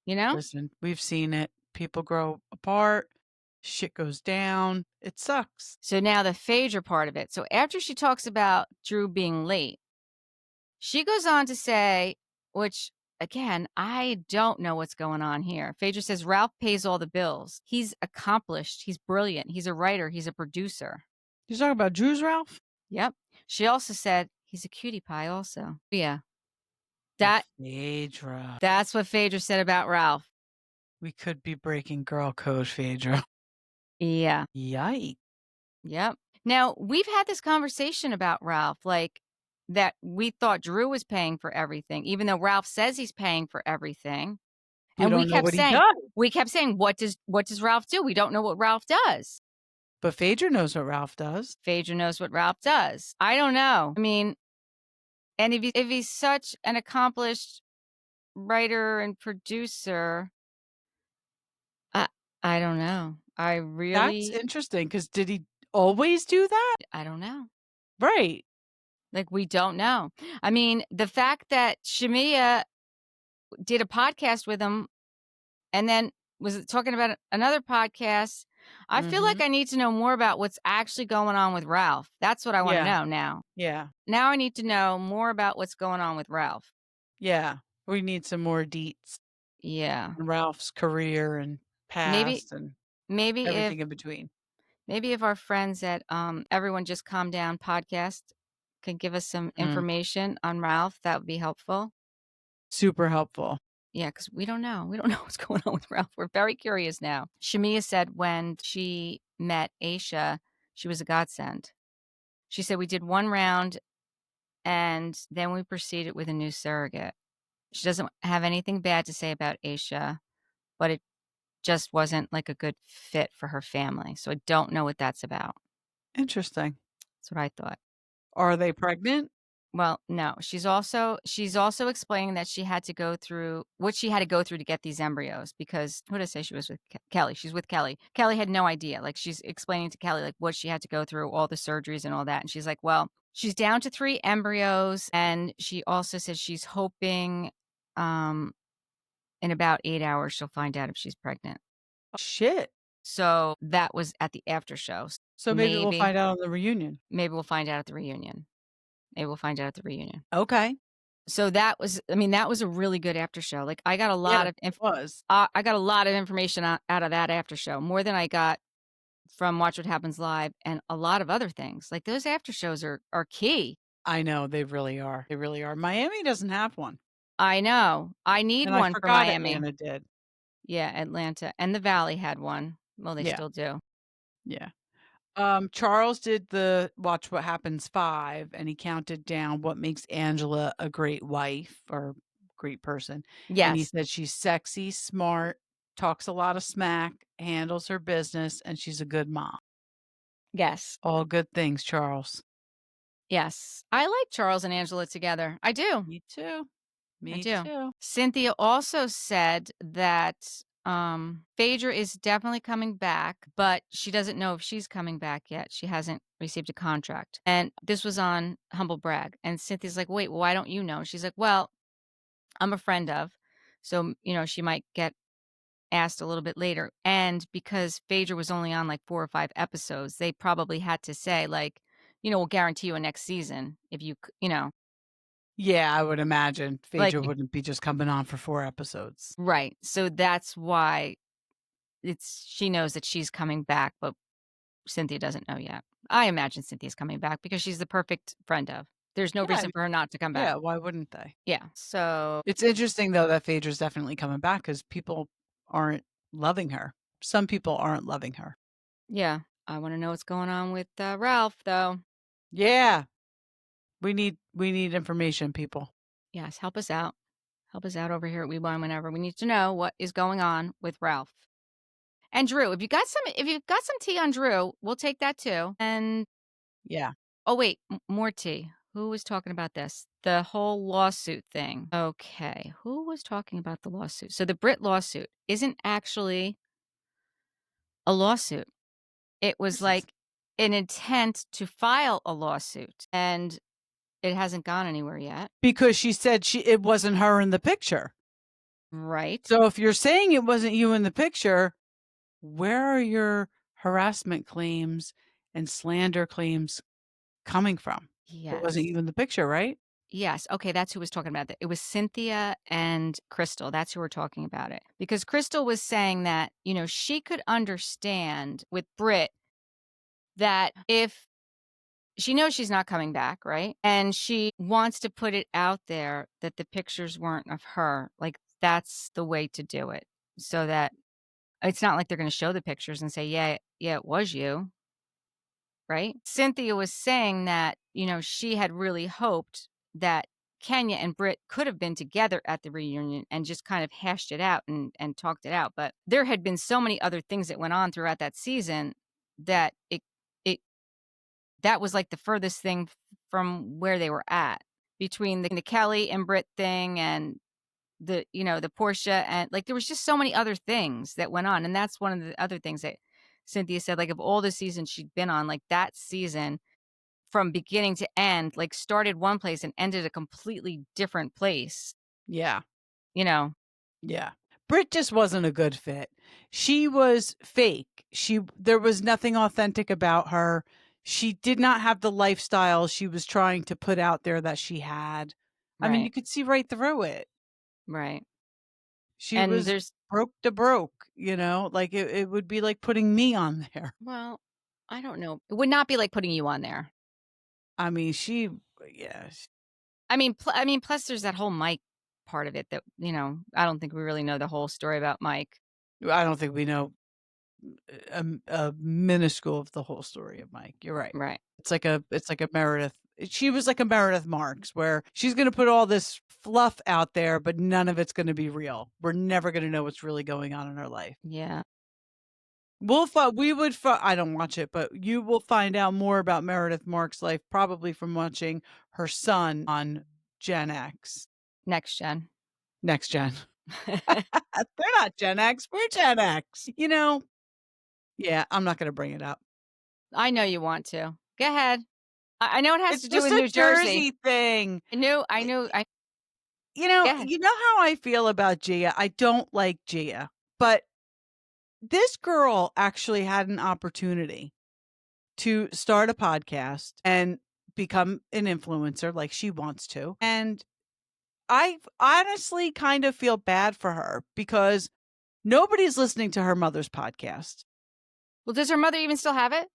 Listen, we've seen it. People grow apart. Shit goes down. It sucks. So now the Phaedra part of it. So after she talks about Drew being late, she goes on to say, which again, I don't know what's going on here. Phaedra says Ralph pays all the bills. He's accomplished. He's brilliant. He's a writer. He's a producer. You talking about Drew's Ralph? Yep. She also said he's a cutie pie also. Yeah. That's what Phaedra said about Ralph. We could be breaking girl code, Phaedra. Yeah. Yikes. Yep. Now, we've had this conversation about Ralph, like that we thought Drew was paying for everything, even though Ralph says he's paying for everything. And We kept saying, what does Ralph do? We don't know what Ralph does. But Phaedra knows what Ralph does. Phaedra knows what Ralph does. I don't know. I mean, and if he's such an accomplished writer and producer, I don't know. That's interesting because did he always do that? I don't know. Right. Like, we don't know. I mean, the fact that Shamea did a podcast with him and then was talking about another podcast, I feel like I need to know more about what's actually going on with Ralph. That's what I want to know now. Yeah. Now I need to know more about what's going on with Ralph. Yeah. We need some more deets. Yeah. On Ralph's career and past and Maybe everything in between. Maybe if our friends at Everyone Just Calm Down podcast can give us some information on Ralph, that would be helpful. Super helpful. Yeah, because we don't know. We don't know what's going on with Ralph. We're very curious now. Shamea said when she met Aisha, she was a godsend. She said we did one round and then we proceeded with a new surrogate. She doesn't have anything bad to say about Aisha, but it just wasn't, like, a good fit for her family, so I don't know what that's about. Interesting. That's what I thought. Are they pregnant? Well, no, she's also explaining that she had to go through what she had to go through to get these embryos because who did I say she was with? Kelly. She's with Kelly. Kelly had no idea. Like she's explaining to Kelly like what she had to go through, all the surgeries and all that, and she's like, "Well, she's down to 3 embryos," and she also said she's hoping, um, in about 8 hours she'll find out if she's pregnant. Shit. So that was at the after show. So maybe we'll Maybe, find out on the reunion. maybe we'll find out at the reunion. Maybe we'll find out at the reunion. Okay. So that was I mean, that was a really good after show. Like, I got a lot Yes, of it was. I got a lot of information out of that after show, more than I got from Watch What Happens Live and a lot of other things. Like, those after shows are key. I know, they really are. They really are. Miami doesn't have one, I know. I need and I one for forgot Miami. Atlanta did. Yeah, Atlanta. And the Valley had one. Well, they Yeah, still do. yeah. Charles did the Watch What Happens 5, and he counted down what makes Angela a great wife or great person, and he Yes. said she's sexy, smart, talks a lot of smack, handles her business, and she's a good mom. Yes. All good things, Charles. Yes. I like Charles and Angela together. I do. Me too. I Me do. too. Cynthia also said that Phaedra is definitely coming back, but she doesn't know if she's coming back yet. She hasn't received a contract. And this was on Humble Brag. And Cynthia's like, wait, why don't you know? She's like, well, I'm a friend of. So, she might get asked a little bit later. And because Phaedra was only on like 4 or 5 episodes, they probably had to say, like, we'll guarantee you a next season if Yeah, I would imagine like, Phaedra wouldn't be just coming on for 4 episodes. right. So that's why she knows that she's coming back, but Cynthia doesn't know yet. I imagine Cynthia's coming back because she's the perfect friend of. There's no Yeah, reason for her not to come back. yeah, why wouldn't they? Yeah. So, It's interesting though that Phaedra's definitely coming back because people aren't loving her. Some people aren't loving her. yeah, I want to know what's going on with Ralph, though. Yeah, we need information, people. Yes, help us out. Help us out over here at We Wine Whenever. We need to know what is going on with Ralph and Drew. If you've got some tea on Drew, we'll take that too. And Yeah. oh wait, more tea. Who was talking about this? The whole lawsuit thing. Okay, who was talking about the lawsuit? So the Britt lawsuit isn't actually a lawsuit. It was This is like an intent to file a lawsuit, and it hasn't gone anywhere yet. because she said it wasn't her in the picture. Right? So if you're saying it wasn't you in the picture, where are your harassment claims and slander claims coming from? It wasn't Yes. you in the picture, right? Yes. Okay, that's who was talking about it. It was Cynthia and Crystal. That's who were talking about it. Because Crystal was saying that, she could understand with Britt that if she knows she's not coming back, right? And she wants to put it out there that the pictures weren't of her. Like, that's the way to do it. So that it's not like they're going to show the pictures and say, yeah, yeah, it was you. Right? Cynthia was saying that, she had really hoped that Kenya and Britt could have been together at the reunion and just kind of hashed it out and talked it out. But there had been so many other things that went on throughout that season that it that was like the furthest thing from where they were at between the Kelly and Britt thing and the Portia and like there was just so many other things that went on. And that's one of the other things that Cynthia said, like of all the seasons she'd been on, like that season from beginning to end, like started one place and ended a completely different place, Yeah. you know? Yeah. Britt just wasn't a good fit. She was fake. There was nothing authentic about her. She did not have the lifestyle she was trying to put out there that she had. I mean, you Right. could see right through it. Right. She And was broke to broke, like it would be like putting me on there. well, I don't know. It would not be like putting you on there. I mean, yeah, Plus there's that whole Mike part of it that, I don't think we really know the whole story about Mike. I don't think we know a minuscule of the whole story of Mike. You're right. Right. It's like a Meredith She was like a Meredith Marks, where she's going to put all this fluff out there, but none of it's going to be real. We're never going to know what's really going on in her life. Yeah. I don't watch it, but you will find out more about Meredith Marks' life probably from watching her son on Gen X. Next Gen. Next Gen. They're not Gen X. We're Gen X. Yeah, I'm not going to bring it up. I know you want to. Go ahead. I know it has It's to do just with a New Jersey. Jersey thing. I knew. Go ahead. You know how I feel about Gia? I don't like Gia, but this girl actually had an opportunity to start a podcast and become an influencer like she wants to. And I honestly kind of feel bad for her because nobody's listening to her mother's podcast. Well, does her mother even still have it?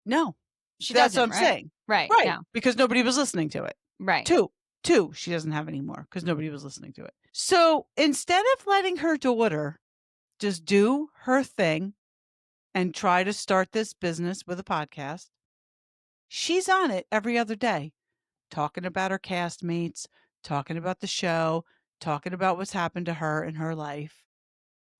No. She That's doesn't, what I'm right? saying. Right. Right. No. Because nobody was listening to it. Right. Two, she doesn't have anymore because nobody was listening to it. So instead of letting her daughter just do her thing and try to start this business with a podcast, she's on it every other day, talking about her castmates, talking about the show, talking about what's happened to her in her life.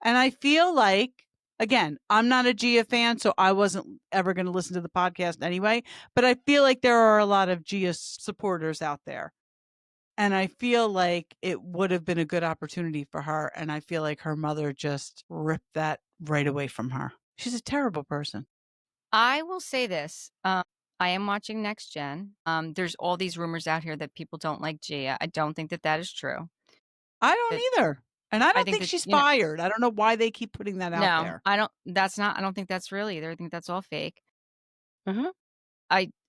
And I feel like, again, I'm not a Gia fan, so I wasn't ever going to listen to the podcast anyway, but I feel like there are a lot of Gia supporters out there. And I feel like it would have been a good opportunity for her. And I feel like her mother just ripped that right away from her. She's a terrible person. I will say this. I am watching Next Gen. There's all these rumors out here that people don't like Gia. I don't think that is true. I don't either. And I don't think that, she's fired. I don't know why they keep putting that out there. I don't think that's real either. I think that's all fake. Uh-huh.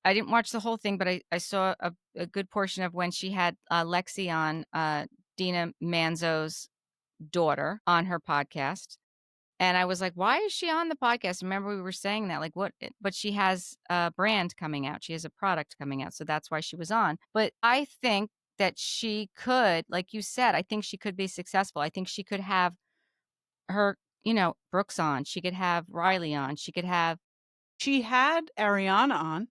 I didn't watch the whole thing, but I saw a good portion of when she had Lexi on, Dina Manzo's daughter, on her podcast. And I was like, why is she on the podcast? Remember, we were saying that, like, what? But she has a brand coming out. She has a product coming out. So that's why she was on. But I think that she could, like you said, I think she could be successful. I think she could have her, Brooks on. She could have Riley on. She had Ariana on.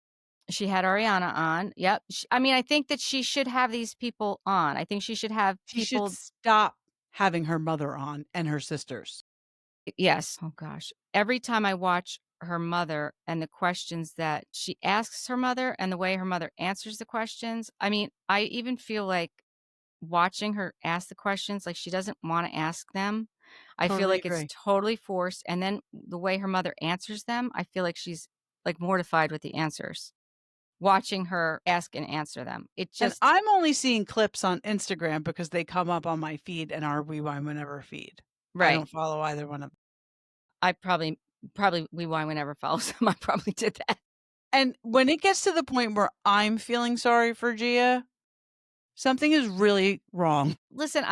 She had Ariana on. Yep. I think that she should have these people on. I think she should have people. She should stop having her mother on and her sisters. Yes. Oh gosh. Every time I watch her mother and the questions that she asks her mother and the way her mother answers the questions, I even feel like watching her ask the questions, like she doesn't want to ask them. I feel like it's totally forced. And then the way her mother answers them, I feel like she's like mortified with the answers. Watching her ask and answer them. And I'm only seeing clips on Instagram because they come up on my feed and our Rewind Whenever feed. Right. I don't follow either one of them. I probably Rewind Whenever follows them. I probably did that. And when it gets to the point where I'm feeling sorry for Gia, something is really wrong. Listen,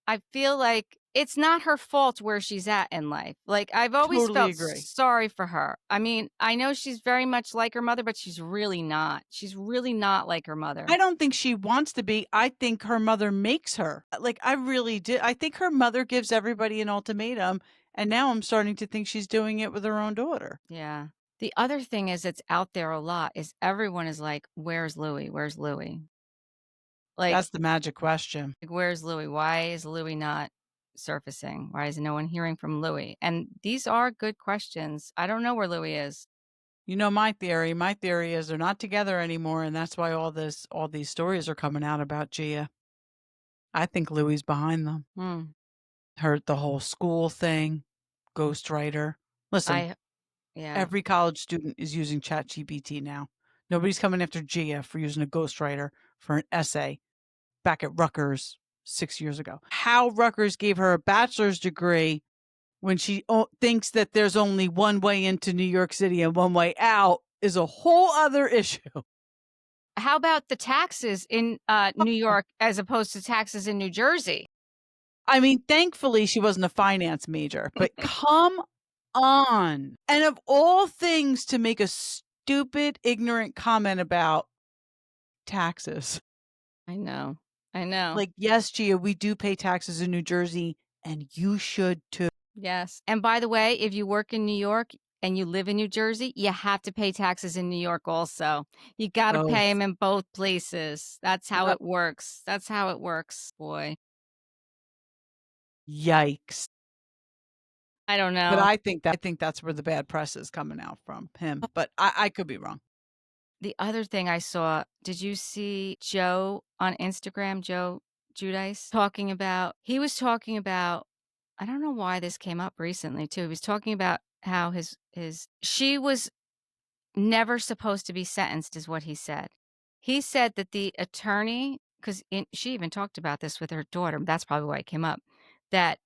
I feel like it's not her fault where she's at in life. Like, I've always felt sorry for her. I know she's very much like her mother, but she's really not. She's really not like her mother. I don't think she wants to be. I think her mother makes her. Like, I really did. I think her mother gives everybody an ultimatum, and now I'm starting to think she's doing it with her own daughter. Yeah. The other thing is, it's out there a lot, is everyone is like, where's Louie? Where's Louie? Like, that's the magic question. Like, where's Louie? Why is Louie not surfacing? Why is no one hearing from Louie? And these are good questions. I don't know where Louie is. You know my theory. My theory is they're not together anymore, and that's why all these stories are coming out about Gia. I think Louie's behind them. The whole school thing, ghostwriter. Listen, every college student is using ChatGPT now. Nobody's coming after Gia for using a ghostwriter for an essay back at Rutgers 6 years ago. How Rutgers gave her a bachelor's degree when she thinks that there's only one way into New York City and one way out is a whole other issue. How about the taxes in New York as opposed to taxes in New Jersey? Thankfully she wasn't a finance major, but come on. And of all things to make a stupid, ignorant comment about taxes. I know. Like, yes, Gia, we do pay taxes in New Jersey, and you should too. Yes. And by the way, if you work in New York, and you live in New Jersey, you have to pay taxes in New York also. You got to pay them in both places. That's how Yep. it works. That's how it works, boy. Yikes. I don't know. But I think that's where the bad press is coming out from him, but I could be wrong. The other thing I saw, did you see Joe on Instagram, Joe Giudice, he was talking about, I don't know why this came up recently too. He was talking about how she was never supposed to be sentenced, is what he said. He said that the attorney, because she even talked about this with her daughter, that's probably why it came up, that,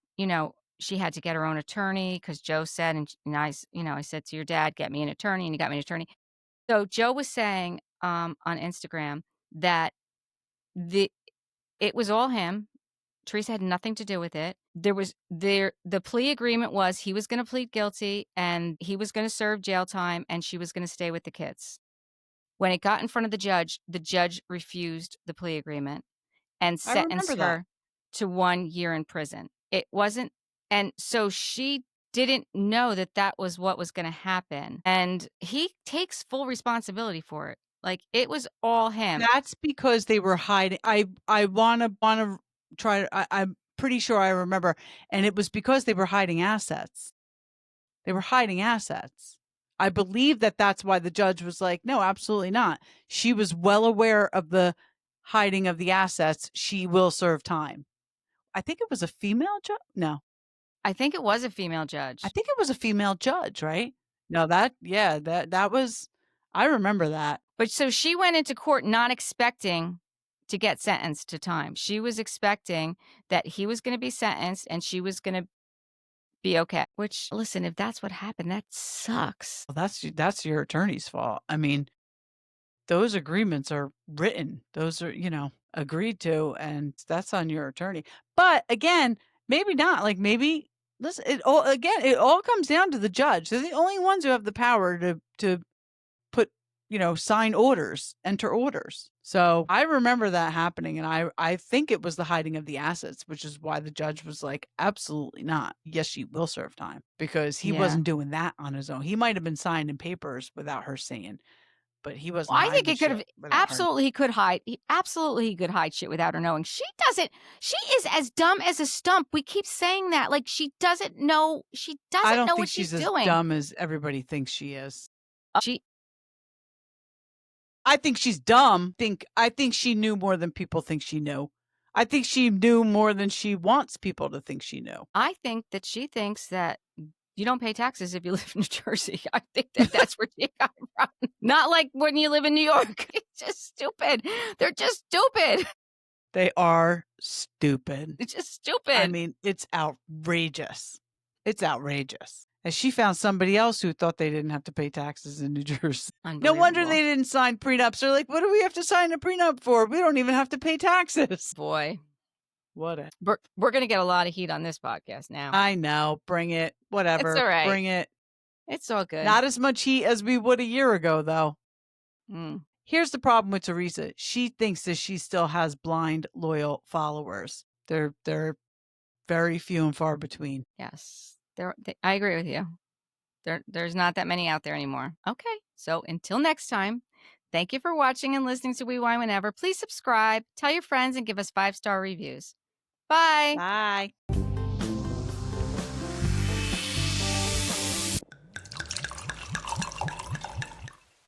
she had to get her own attorney because Joe said, and I said to your dad, get me an attorney, and he got me an attorney. So Joe was saying on Instagram that the it was all him. Teresa had nothing to do with it. The plea agreement was he was going to plead guilty and he was going to serve jail time and she was going to stay with the kids. When it got in front of the judge refused the plea agreement and I remember sentenced that. her to 1 year in prison. It wasn't, and so she didn't know that that was what was going to happen. And he takes full responsibility for it. Like it was all him. That's because they were hiding. I wanna try. I'm pretty sure I remember, and it was because they were hiding assets. They were hiding assets. I believe that that's why the judge was like, no, absolutely not. She was well aware of the hiding of the assets. She will serve time. I think it was a female judge. No, I think it was a female judge. I think it was a female judge, right? No, that was, I remember that. But so she went into court not expecting to get sentenced to time. She was expecting that he was going to be sentenced and she was going to be okay. Which, listen, if that's what happened, that sucks. Well, that's your attorney's fault. I mean, those agreements are written. Those are, agreed to, and that's on your attorney. But again, maybe not. Like maybe listen, it all comes down to the judge. They're the only ones who have the power to put, sign orders, enter orders. So I remember that happening, and I think it was the hiding of the assets, which is why the judge was like, absolutely not. Yes, she will serve time because he Yeah. wasn't doing that on his own. He might have been signing papers without her saying, but he wasn't. Well, I think hiding it could have shit without her. absolutely he could hide. Absolutely he could hide shit without her knowing. She doesn't. She is as dumb as a stump. We keep saying that. Like she doesn't know. She I doesn't don't know think what she's she's as doing. dumb as everybody thinks she is. She I think she's dumb. I think she knew more than people think she knew. I think she knew more than she wants people to think she knew. I think that she thinks that you don't pay taxes if you live in New Jersey. I think that that's where she got it from. Not like when you live in New York. It's just stupid. They're just stupid. They are stupid. It's just stupid. I mean, it's outrageous. It's outrageous. And she found somebody else who thought they didn't have to pay taxes in New Jersey. No wonder they didn't sign prenups. They're like, what do we have to sign a prenup for? We don't even have to pay taxes. Boy. What we're going to get a lot of heat on this podcast now. I know. Bring it. Whatever. It's all right. Bring it. It's all good. Not as much heat as we would a year ago, though. Mm. Here's the problem with Teresa. She thinks that she still has blind, loyal followers. They're very few and far between. Yes. I agree with you. There's not that many out there anymore. Okay. So until next time, thank you for watching and listening to We Wine Whenever. Please subscribe, tell your friends, and give us 5-star reviews. Bye. Bye.